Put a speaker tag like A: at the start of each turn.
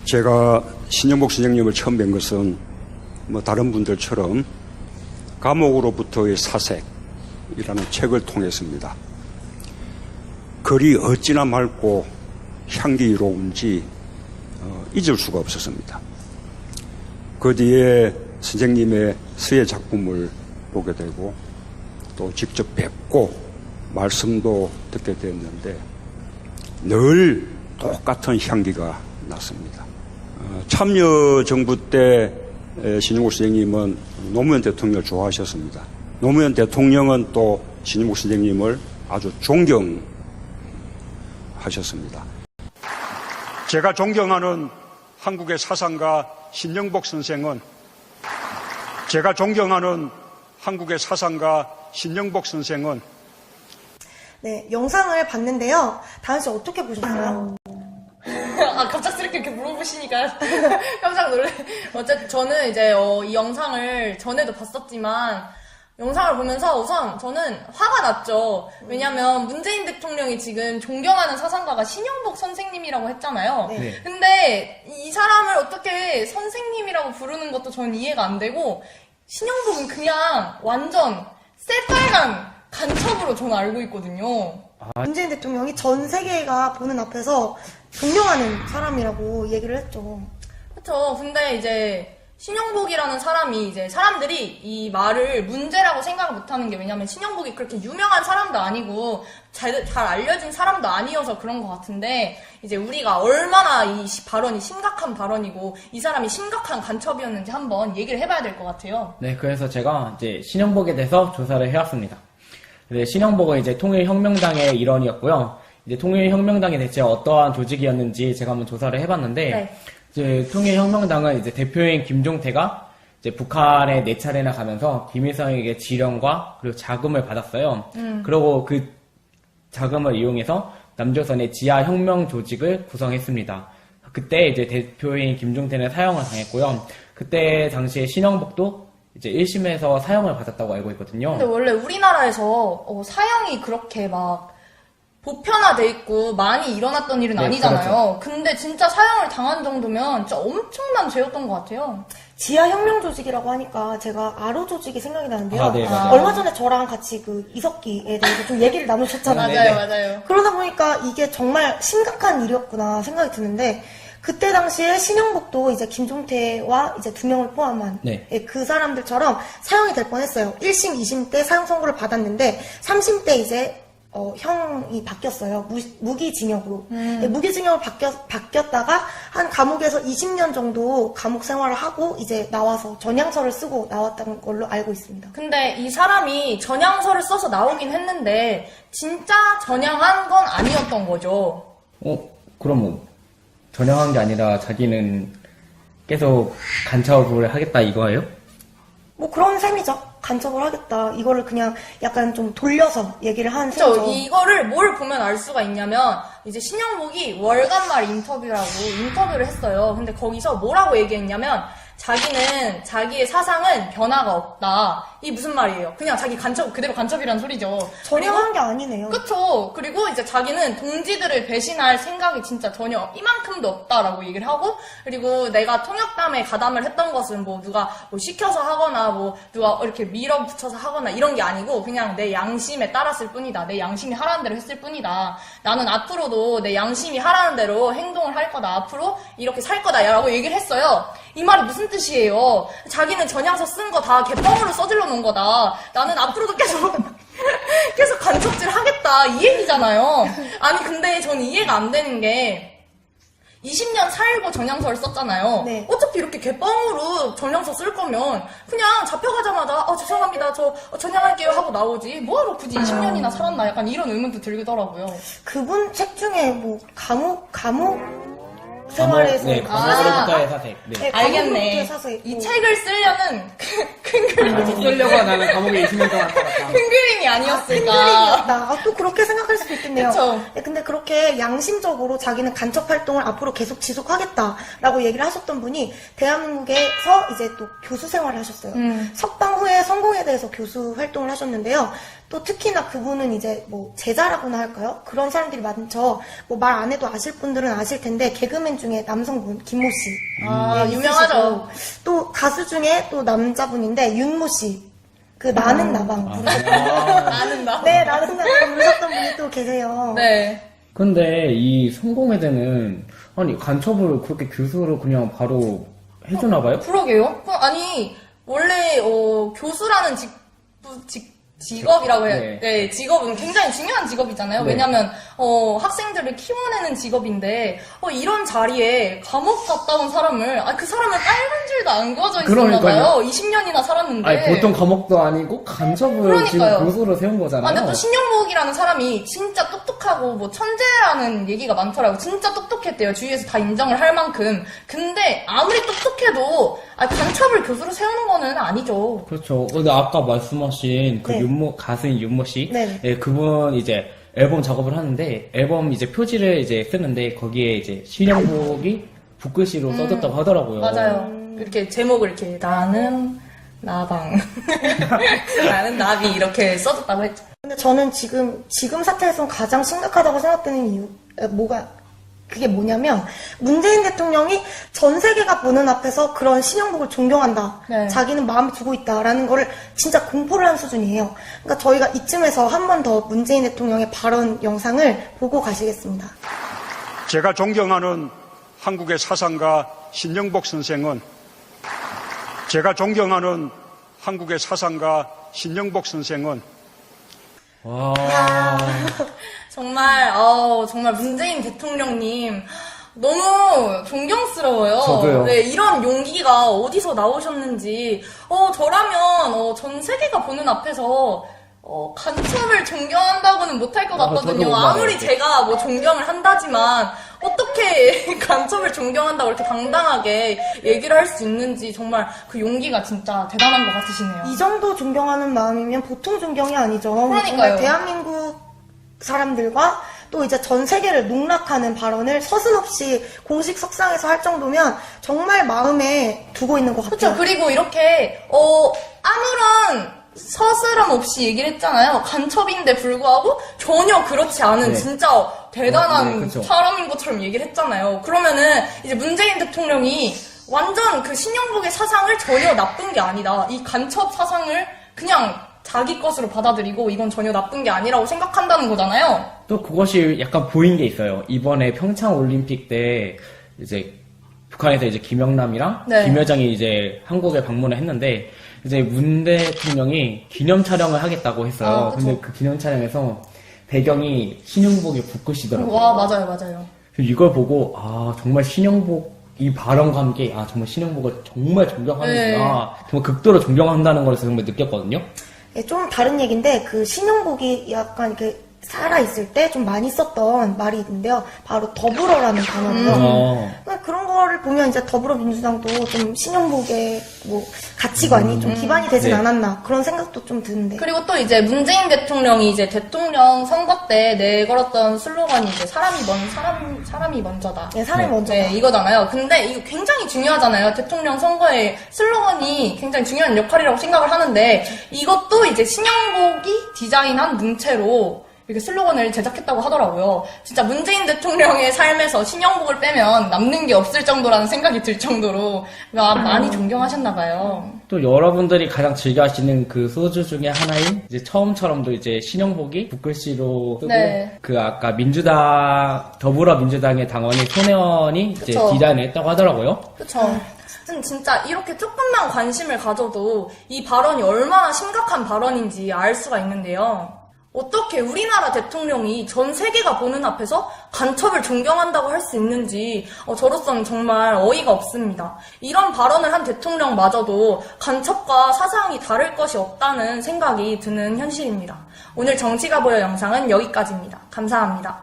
A: 제가 신영복 선생님을 처음 뵌 것은 뭐 다른 분들처럼 감옥으로부터의 사색이라는 책을 통했습니다. 글이 어찌나 맑고 향기로운지 잊을 수가 없었습니다. 그 뒤에 선생님의 수의 작품을 보게 되고 또 직접 뵙고 말씀도 듣게 되었는데 늘 똑같은 향기가 났습니다. 참여정부 때 신영복 선생님은 노무현 대통령을 좋아하셨습니다. 노무현 대통령은 또 신영복 선생님을 아주 존경하셨습니다. 제가 존경하는 한국의 사상가 신영복 선생은
B: 네, 영상을 봤는데요. 다은 씨 어떻게 보셨어요?
C: 갑작스럽게 이렇게 물어보시니까 깜짝 놀래. 어쨌든 저는 이제 이 영상을 전에도 봤었지만 영상을 보면서 우선 저는 화가 났죠. 왜냐면 문재인 대통령이 지금 존경하는 사상가가 신영복 선생님이라고 했잖아요.
B: 네.
C: 근데 이 사람을 어떻게 선생님이라고 부르는 것도 저는 이해가 안 되고 신영복은 그냥 완전 새빨간 간첩으로 저는 알고 있거든요.
B: 문재인 대통령이 전 세계가 보는 앞에서 존경하는 사람이라고 얘기를 했죠.
C: 그렇죠. 근데 이제 신영복이라는 사람이 이제 사람들이 이 말을 문제라고 생각을 못하는 게 왜냐면 신영복이 그렇게 유명한 사람도 아니고 잘 알려진 사람도 아니어서 그런 것 같은데 이제 우리가 얼마나 이 발언이 심각한 발언이고 이 사람이 심각한 간첩이었는지 한번 얘기를 해봐야 될 것 같아요.
D: 네, 그래서 제가 이제 신영복에 대해서 조사를 해왔습니다. 네, 신영복은 이제 통일혁명당의 일원이었고요. 이제 통일혁명당이 대체 어떠한 조직이었는지 제가 한번 조사를 해봤는데,
C: 네.
D: 이제 통일혁명당은 이제 대표인 김종태가 이제 북한에 4차례나 가면서 김일성에게 지령과 그리고 자금을 받았어요. 그리고 그 자금을 이용해서 남조선의 지하혁명 조직을 구성했습니다. 그때 이제 대표인 김종태는 사형을 당했고요. 그때 당시에 신영복도 이제 1심에서 사형을 받았다고 알고 있거든요.
C: 근데 원래 우리나라에서 사형이 그렇게 막 보편화돼 있고 많이 일어났던 일은
D: 네,
C: 아니잖아요. 근데 진짜 사형을 당한 정도면 진짜 엄청난 죄였던 것 같아요.
B: 지하혁명 조직이라고 하니까 제가 아로 조직이 생각이 나는데요.
D: 네, 맞아요.
B: 얼마 전에 저랑 같이 그 이석기에 대해서 좀 얘기를 나누셨잖아요.
C: 맞아요.
B: 그러다 보니까 이게 정말 심각한 일이었구나 생각이 드는데 그때 당시에 신영복도 이제 김종태와 이제 2명을 포함한
D: 네.
B: 그 사람들처럼 사형이 될 뻔했어요. 1심, 2심 때 사형 선고를 받았는데 3심 때 이제 형이 바뀌었어요. 무기징역으로. 무기징역으로 바뀌었다가 한 감옥에서 20년 정도 감옥 생활을 하고 이제 나와서 전향서를 쓰고 나왔다는 걸로 알고 있습니다.
C: 근데 이 사람이 전향서를 써서 나오긴 했는데 진짜 전향한 건 아니었던 거죠.
D: 그럼 뭐 전향한 게 아니라 자기는 계속 간첩을 하겠다 이거예요?
B: 뭐 그런 셈이죠. 간첩을 하겠다. 이거를 그냥 약간 좀 돌려서 얘기를 하는 셈이죠.
C: 그렇죠. 이거를 뭘 보면 알 수가 있냐면 이제 신영복이 월간말 인터뷰를 했어요. 근데 거기서 뭐라고 얘기했냐면 자기는 자기의 사상은 변화가 없다. 이게 무슨 말이에요? 그냥 자기 그대로 간첩이라는 소리죠.
B: 전향한 게 아니네요.
C: 그쵸. 그리고 이제 자기는 동지들을 배신할 생각이 진짜 전혀 이만큼도 없다라고 얘기를 하고, 그리고 내가 통역담에 가담을 했던 것은 뭐 누가 뭐 시켜서 하거나 뭐 누가 이렇게 밀어붙여서 하거나 이런 게 아니고 그냥 내 양심에 따랐을 뿐이다. 내 양심이 하라는 대로 했을 뿐이다. 나는 앞으로도 내 양심이 하라는 대로 행동을 할 거다. 앞으로 이렇게 살 거다. 라고 얘기를 했어요. 이 말이 무슨 뜻이에요? 자기는 전향서 쓴 거 다 개뻥으로 써질러 놓은 거다. 나는 앞으로도 계속 간첩질 하겠다. 이 얘기잖아요. 아니, 근데 전 이해가 안 되는 게 20년 살고 전향서를 썼잖아요.
B: 네.
C: 어차피 이렇게 개뻥으로 전향서 쓸 거면 그냥 잡혀가자마자 죄송합니다. 저 전향할게요 하고 나오지. 뭐하러 굳이 20년이나 살았나 약간 이런 의문도 들더라고요.
B: 그분 책 중에 뭐 감옥 생활에서
D: 감옥으로부터의 사색. 네.
C: 알겠네.
B: 감옥으로부터의 사색.
C: 이 책을 쓰려는 큰 그림이
D: 쓰려고 나는 감옥에 20년 동안 살았다.
C: 큰 그림이 아니었을까.
B: 팬들이었다. 또 그렇게 생각할 수도 있겠네요.
C: 그쵸.
B: 근데 그렇게 양심적으로 자기는 간첩 활동을 앞으로 계속 지속하겠다라고 얘기를 하셨던 분이 대한민국에서 이제 또 교수 생활을 하셨어요. 석방 후에 성공에 대해서 교수 활동을 하셨는데요. 또 특히나 그분은 이제 뭐 제자라고나 할까요? 그런 사람들이 많죠. 뭐 말 안 해도 아실 분들은 아실 텐데 개그맨 중에 남성분 김모 씨.
C: 아,
B: 네,
C: 유명하죠.
B: 있으시고, 또 가수 중에 또 남자분인데 윤모 씨. 그 나는 나방 부르셨던
C: 나는 나.
B: 네, 나는 나방 부르셨던 분이 또 계세요.
C: 네.
D: 근데 이 성공회대는 아니 간첩을 그렇게 교수로 그냥 바로 해주나 봐요?
C: 그러게요. 아니, 원래, 교수라는 직업이라고 해야,
D: 네.
C: 네, 직업은 굉장히 중요한 직업이잖아요.
D: 네.
C: 왜냐면, 학생들을 키워내는 직업인데, 이런 자리에 감옥 갔다 온 사람을, 그 사람은 빨간 줄도 안 그어져 있었나 봐요. 20년이나 살았는데.
D: 아니 보통 감옥도 아니고 간첩을
C: 그러니까요.
D: 지금 교수로 세운 거잖아요.
C: 근데 또 신영복이라는 사람이 진짜 똑똑하고 뭐 천재라는 얘기가 많더라고요. 진짜 똑똑했대요. 주위에서 다 인정을 할 만큼. 근데 아무리 똑똑해도 간첩을 교수로 세우는 거는 아니죠.
D: 그렇죠. 근데 아까 말씀하신 그
B: 네.
D: 가수인 윤모 씨,
B: 네.
D: 예, 그분 이제 앨범 작업을 하는데 앨범 이제 표지를 이제 쓰는데 거기에 이제 신영복이 붓글씨로 써졌다고 하더라고요.
C: 맞아요. 이렇게 제목을 이렇게 나는 나방 나는 나비 이렇게 써줬다고 했죠.
B: 근데 저는 지금 사태에서 가장 심각하다고 생각되는 이유, 그게 뭐냐면, 문재인 대통령이 전 세계가 보는 앞에서 그런 신영복을 존경한다.
C: 네.
B: 자기는 마음에 두고 있다라는 거를 진짜 공포를 한 수준이에요. 그러니까 저희가 이쯤에서 한 번 더 문재인 대통령의 발언 영상을 보고 가시겠습니다.
A: 제가 존경하는 한국의 사상가 신영복 선생은
D: 와.
C: 정말 문재인 대통령님 너무 존경스러워요.
D: 저도요.
C: 네, 이런 용기가 어디서 나오셨는지. 저라면 전 세계가 보는 앞에서 간첩을 존경한다고는 못할 것
D: 저도
C: 같거든요.
D: 못
C: 아무리
D: 말해요.
C: 제가 뭐 존경을 한다지만 어떻게 간첩을 존경한다고 이렇게 당당하게 얘기를 할 수 있는지 정말 그 용기가 진짜 대단한 것 같으시네요.
B: 이 정도 존경하는 마음이면 보통 존경이 아니죠.
C: 그러니까요.
B: 정말 대한민국 사람들과 또 이제 전 세계를 농락하는 발언을 서슴없이 공식 석상에서 할 정도면 정말 마음에 두고 있는 것 같아요.
C: 그렇죠. 그리고 이렇게 아무런 서스럼 없이 얘기를 했잖아요. 간첩인데 불구하고 전혀 그렇지 않은
D: 네.
C: 진짜 대단한
D: 네, 그렇죠.
C: 사람인 것처럼 얘기를 했잖아요. 그러면은 이제 문재인 대통령이 완전 그 신영복의 사상을 전혀 나쁜 게 아니다. 이 간첩 사상을 그냥 자기 것으로 받아들이고 이건 전혀 나쁜 게 아니라고 생각한다는 거잖아요.
D: 또 그것이 약간 보인 게 있어요. 이번에 평창 올림픽 때 이제 북한에서 이제 김영남이랑
C: 네.
D: 김여정이 이제 한국에 방문을 했는데 이제 문 대통령이 기념 촬영을 하겠다고 했어요.
C: 그쵸.
D: 근데 그 기념 촬영에서 배경이 신영복의 붓글씨더라고요.
C: 와, 맞아요.
D: 이걸 보고 정말 신영복 이 발언과 함께 정말 신영복을 정말 존경하는구나.
C: 네.
D: 정말 극도로 존경한다는 걸 정말 느꼈거든요.
B: 예, 좀 다른 얘기인데 그 신영복이 약간 이렇게 살아있을 때 좀 많이 썼던 말이 있는데요. 바로 더불어라는 단어예요. 그런 거를 보면 이제 더불어민주당도 좀 신영복의 뭐 가치관이 좀 기반이 되진
D: 네.
B: 않았나 그런 생각도 좀 드는데.
C: 그리고 또 이제 문재인 대통령이 이제 대통령 선거 때 내걸었던 슬로건이 이제 사람이 먼저다.
B: 네, 사람이 먼저다.
C: 네, 이거잖아요. 근데 이거 굉장히 중요하잖아요. 대통령 선거의 슬로건이 굉장히 중요한 역할이라고 생각을 하는데 이것도 이제 신영복이 디자인한 문체로 이렇게 슬로건을 제작했다고 하더라고요. 진짜 문재인 대통령의 삶에서 신영복을 빼면 남는 게 없을 정도라는 생각이 들 정도로 많이 존경하셨나봐요.
D: 또 여러분들이 가장 즐겨 하시는 그 소주 중에 하나인 이제 처음처럼도 이제 신영복이 붓글씨로 쓰고
C: 네.
D: 그 아까 더불어민주당의 당원이 손혜원이 이제
C: 그쵸.
D: 디자인을 했다고 하더라고요.
C: 그쵸. 진짜 이렇게 조금만 관심을 가져도 이 발언이 얼마나 심각한 발언인지 알 수가 있는데요. 어떻게 우리나라 대통령이 전 세계가 보는 앞에서 간첩을 존경한다고 할 수 있는지 저로서는 정말 어이가 없습니다. 이런 발언을 한 대통령마저도 간첩과 사상이 다를 것이 없다는 생각이 드는 현실입니다. 오늘 정치가 보여 영상은 여기까지입니다. 감사합니다.